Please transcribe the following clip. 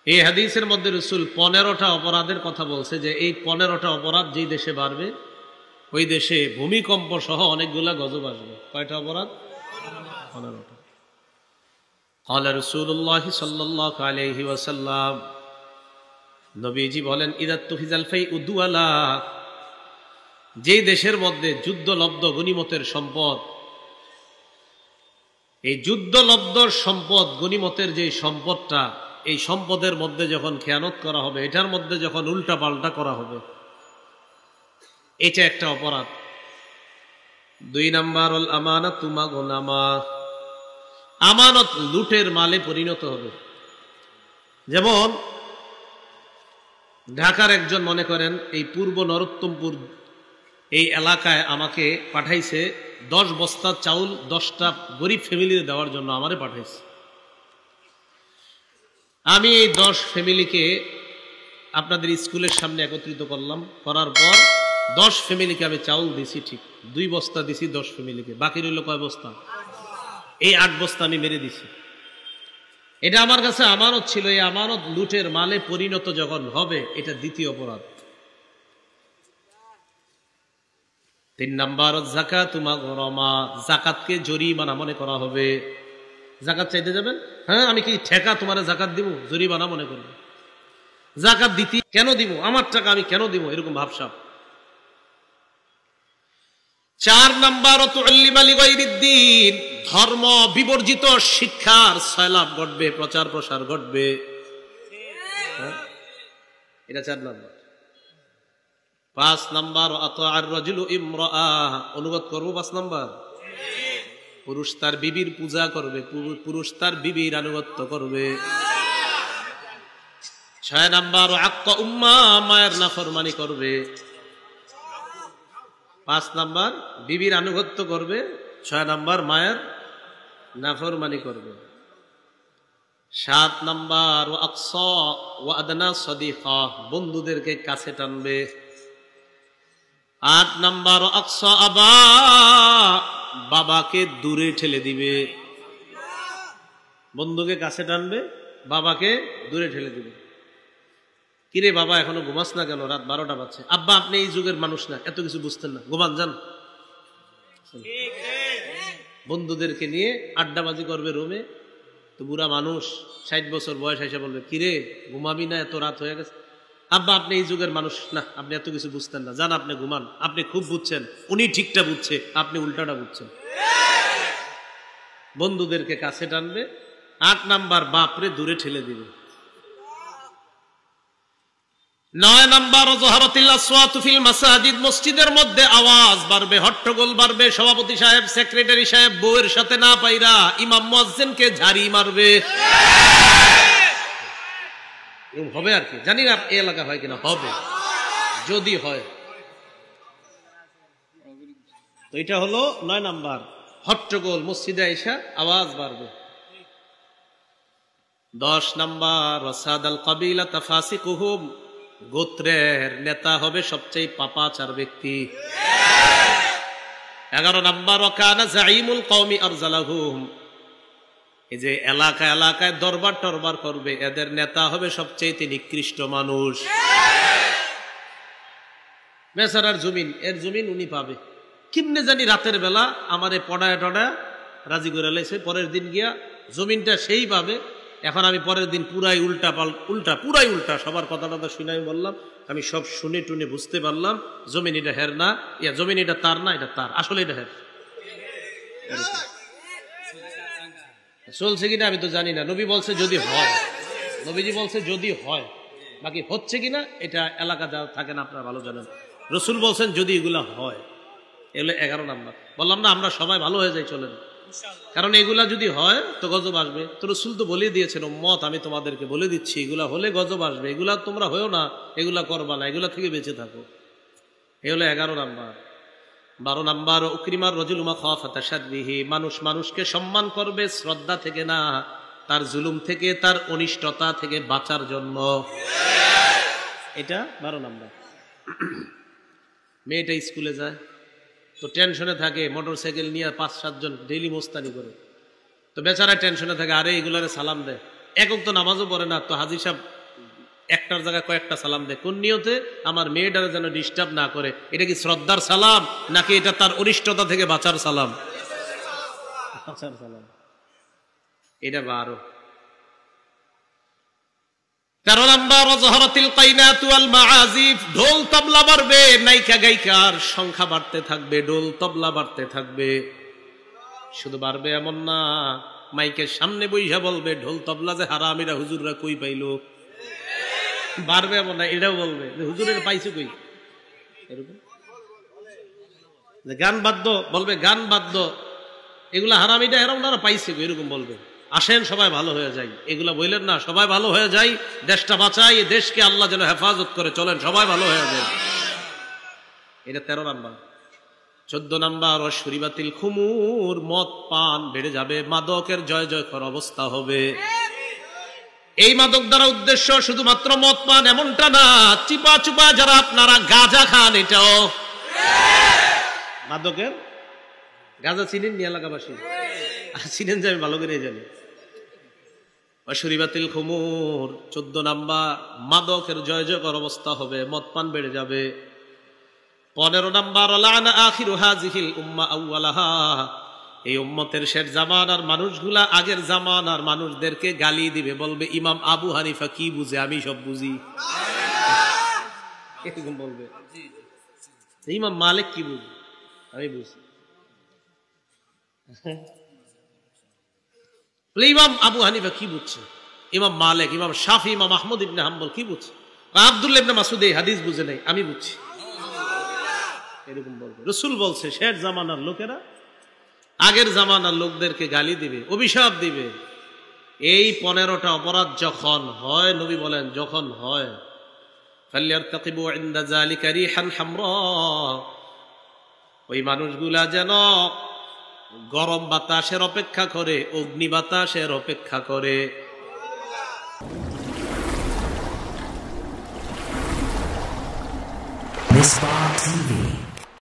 এই হাদিসের মধ্যে রাসূল 15টা অপরাধের কথা বলছে, যে এই 15টা অপরাধ যেই দেশে বাড়বে ওই দেশে ভূমিকম্প সহ অনেকগুলা গজব আসবে। কয়টা অপরাধ? 15টা। قال رسول الله صلى الله عليه وسلم, নবীজি বলেন, ইদা তুফিজাল ফাইউ দুআলা, যেই দেশের মধ্যে যুদ্ধলব্ধ গনিমতের সম্পদ, এই যুদ্ধলব্ধ সম্পদ গনিমতের যে সম্পদটা, এই সম্পদের মধ্যে যখন খেয়ানত করা হবে, এটার মধ্যে যখন উল্টা পাল্টা করা হবে, এটা একটা অপরাধ। 2 নাম্বার হল আমানাতু মাগনামা, আমানত লুটের মালে পরিণত হবে। যেমন ঢাকার একজন, মনে করেন এই পূর্ব নরোত্তমপুর এই এলাকায় আমাকে পাঠাইছে 10 বস্তা চাউল 10টা গরিব ফ্যামিলিতে দেওয়ার জন্য আমারে পাঠাইছে। আমি এই 10 ফ্যামিলিকে আপনাদের স্কুলের সামনে একত্রিত করলাম, করার পর 10 ফ্যামিলিকে আমি চাউল দিছি, ঠিক 2 বস্তা দিছি 10 ফ্যামিলিকে, বাকি রইল কয় বস্তা? এই 8 বস্তা আমি মেরে দিছি। এটা আমার কাছে আমানত ছিল, এই আমানত লুটের মালে পরিণত যখন হবে, এটা দ্বিতীয় অপরাধ। 3 নাম্বার যাকাতু মাগরামা, যাকাতকে জরিমানা মনে করা হবে। যাকাত চাইতে যাবেন, হ্যাঁ আমি কি ঠেকা তোমারে যাকাত দিব? জরিমানা মনে করবে। যাকাত দিতে কেন দিব? আমার টাকা আমি কেন দিব? এরকম ভাবসাব। 4 নাম্বার তুআল্লিমা লিগাইরিদ্দিন, ধর্ম বিবর্জিত শিক্ষার সয়লাব ঘটবে, প্রচার প্রসার ঘটবে। এটা 4 নাম্বার। 5 নাম্বার আতাআর রাজুলু ইমরাআ, অনুবাদ করব 5 নাম্বার, পুরুষ তার বিবির পূজা করবে, পুরুষ তার বিবির আনুগত্য করবে। 6 নাম্বার আক্কা উম্মা, মায়ের নাফরমানি করবে। 5 নাম্বার বিবির আনুগত্য করবে, 6 নাম্বার মায়ের নাফরমানি করবে। 7 নাম্বার আকসা ওয়া আদনা সাদিকা, বন্ধুদেরকে কাছে টানবে। 8 নাম্বার আকসা আবা, বাবাকে দূরে ঠেলে দিবে। বন্ধুকে কাছে টানবে, বাবাকে দূরে ঠেলে দিবে। কিরে বাবা এখনো ঘুমাস না কেন? রাত 12টা বাজছে। আব্বা আপনি এই যুগের মানুষ না, এত কিছু বুঝতেন না, ঘুমান যান। বন্ধুদেরকে নিয়ে আড্ডাবাজি করবে রুমে, তো বুড়া মানুষ 60 বছর বয়স এসে বলবে, কিরে ঘুমাবি না, এত রাত হয়ে গেছে। আব্বা আপনি এই যুগের মানুষ না, আপনি এত কিছু বুঝতেন না, যান আপনি ঘুমান, আপনি খুব বুঝছেন, উনি ঠিকটা বুঝছে, আপনি উল্টাটা বুঝছেন। বন্ধুদেরকে কাছে টানবে। 8 নাম্বার বাপরে দূরে ঠেলে দিবে। 9 নাম্বার যহারাতিল আসওয়াতু ফিল মাসাজিদ, মসজিদের মধ্যে আওয়াজ বাড়বে, হট্টগোল বাড়বে, সভাপতি সাহেব সেক্রেটারি সাহেব বউয়ের সাথে না পাইরা ইমাম মুয়াজ্জিনকে ঝাড়ি মারবে। হবে আর কি, জানি না এই এলাকা হয় কিনা, হবে যদি হয়। তো এটা হলো 9 নাম্বার, হট্টগোল, মসজিদে আইসা আওয়াজ বাড়বে। 10 নাম্বার ওয়াসাদাল কাবিলা তাফাসিকুহুম, গোত্রের নেতা হবে সবচেয়ে পাপাচার ব্যক্তি। 11 নাম্বার ওয়াকানা জাইমুল কওমি আরজালাহুম, এই যে এলাকা এলাকায় দরবার টরবার করবে, এদের নেতা হবে সবচেয়ে নিকৃষ্ট মানুষ। বেচারার জমিন, এর জমিন উনি পাবে কিমনে জানি, রাতের বেলা আমারে পড়ায় টড়ায় রাজি করে লাইছে, পরের দিন গিয়া জমিনটা সেই পাবে। এখন আমি পরের দিন পুরাই উল্টা পুরাই উল্টা, সবার কথা টথা শুনে আমি বললাম, আমি সব শুনে টুনে বুঝতে পারলাম জমিন এটা হের না, জমিন এটা তার না, এটা তার, আসলে এটা হের। চলছে কিনা আমি তো জানি না, নবী বলছে যদি হয়, নবীজি বলছে যদি হয়, বাকি হচ্ছে কিনা এটা এলাকা যা থাকে না আপনারা ভালো জানেন। রসুল বলছেন যদি এগুলা হয়, এগুলো 11 নাম্বার। বললাম না আমরা সবাই ভালো হয়ে যাই, চলেন, কারণ এগুলা যদি হয় তো গজব আসবে। তো রসুল তো বলে দিয়েছেন, উম্মত আমি তোমাদেরকে বলে দিচ্ছি, এগুলা হলে গজব আসবে, এগুলা তোমরা হয়েও না, এগুলা করবা না, এগুলা থেকে বেঁচে থাকো। এগুলো 11 নাম্বার। 12 নাম্বার উকরিমার রাজুলু মাখাফাতা শাররিহি, মানুষ মানুষকে সম্মান করবে শ্রদ্ধা থেকে না, তার জুলুম থেকে, তার অনিষ্টতা থেকে বাঁচার জন্য। এটা 12 নাম্বার। মেয়েটা স্কুলে যায় তো টেনশনে থাকে, মোটরসাইকেল নিয়ে 5-7 জন ডেইলি মোস্তানি করে, তো বেচারা টেনশনে থাকে, আরে এগুলারে সালাম দেয়, একক তো নামাজও পড়ে না, তো হাজি সাহেব একটার জায়গায় কয়েকটা সালাম দেয়, কোন নিয়তে? আমার মেয়েটারে যেন ডিস্টার্ব না করে। এটা কি শ্রদ্ধার সালাম নাকি এটা তার অনিষ্টতা থেকে বাঁচার সালাম? বাঁচার সালাম। এটা 12। 13 নাম্বার, ওয়াজহারাতিল কাইনাতু ওয়াল মাআজিফ, ঢোল তবলা বাড়বে, নায়িকা গায়িকার সংখ্যা বাড়তে থাকবে, ঢোল তবলা বাড়তে থাকবে। শুধু বাড়বে এমন না, মাইকের সামনে বইসা বলবে ঢোল তবলা যে হারামিরা হুজুররা কই পাইলো। বাড়বে এমন না, এটাও বলবে যে হুজুরের পাইছে কই। এরকম গান বাদ্য বলবে, গান বাদ্য এগুলা হারামিটা এরা ওনারা পাইছে কই, এরকম বলবে। আসেন সবাই ভালো হয়ে যাই, এগুলা বললেন না, সবাই ভালো হয়ে যাই, দেশটা বাঁচাই, দেশকে আল্লাহ যেন হেফাজত করে, চলেন সবাই ভালো হয়ে যায়। এটা 13 নাম্বার। 14 নাম্বার, অশরিবাতিল খুমুর, মদ পান বেড়ে যাবে, মাদকের জয় জয়কর অবস্থা হবে। এই মাদক দ্বারা উদ্দেশ্য শুধুমাত্র মদ পান এমনটা না, চিপা চুপা যারা আপনারা গাঁজা খান, এটাও মাদকের। গাঁজা চিনেন নি এলাকাবাসী? চিনেন যে আমি ভালো করে জানি। অশরিবাতিল খুমুর 14 নাম্বার, মাদকের জয় জয়কর অবস্থা হবে, মদ পান বেড়ে যাবে। 15 নাম্বার, লানা আখিরু হাযিহিল উম্মাহ আউওয়ালাহা, এই উম্মতের শেষ জামানার মানুষগুলা আগের জামানার মানুষদেরকে গালি দিবে, বলবে ইমাম আবু হানিফা কি বুঝে, আমি সব বুঝি। এরকম বলবে। ইমাম মালিক কি বুঝে, আমি বুঝি। ইমাম আবু হানিফা কি বুঝছে, ইমাম মালিক, ইমাম শাফি, ইমাম আহমদ ইবনে হাম্বল কি বুঝছে, আব্দুল্লাহ ইবনে মাসউদ এই হাদিস বুঝে নাই, আমি বুঝছি। এরকম বলবে। রাসূল বলছে শেষ জামানার লোকেরা আগের জামানার লোকদেরকে গালি দিবে, অভিশাপ দিবে। এই 15টা অপরাধ যখন হয়, নবী বলেন যখন হয়, ফালইয়ারতাকিবু ইনদা যালিকা রিহান হামরা, ওই মানুষগুলা যেন গরম বাতাসের অপেক্ষা করে, অগ্নি বাতাসের অপেক্ষা করে। Misbah TV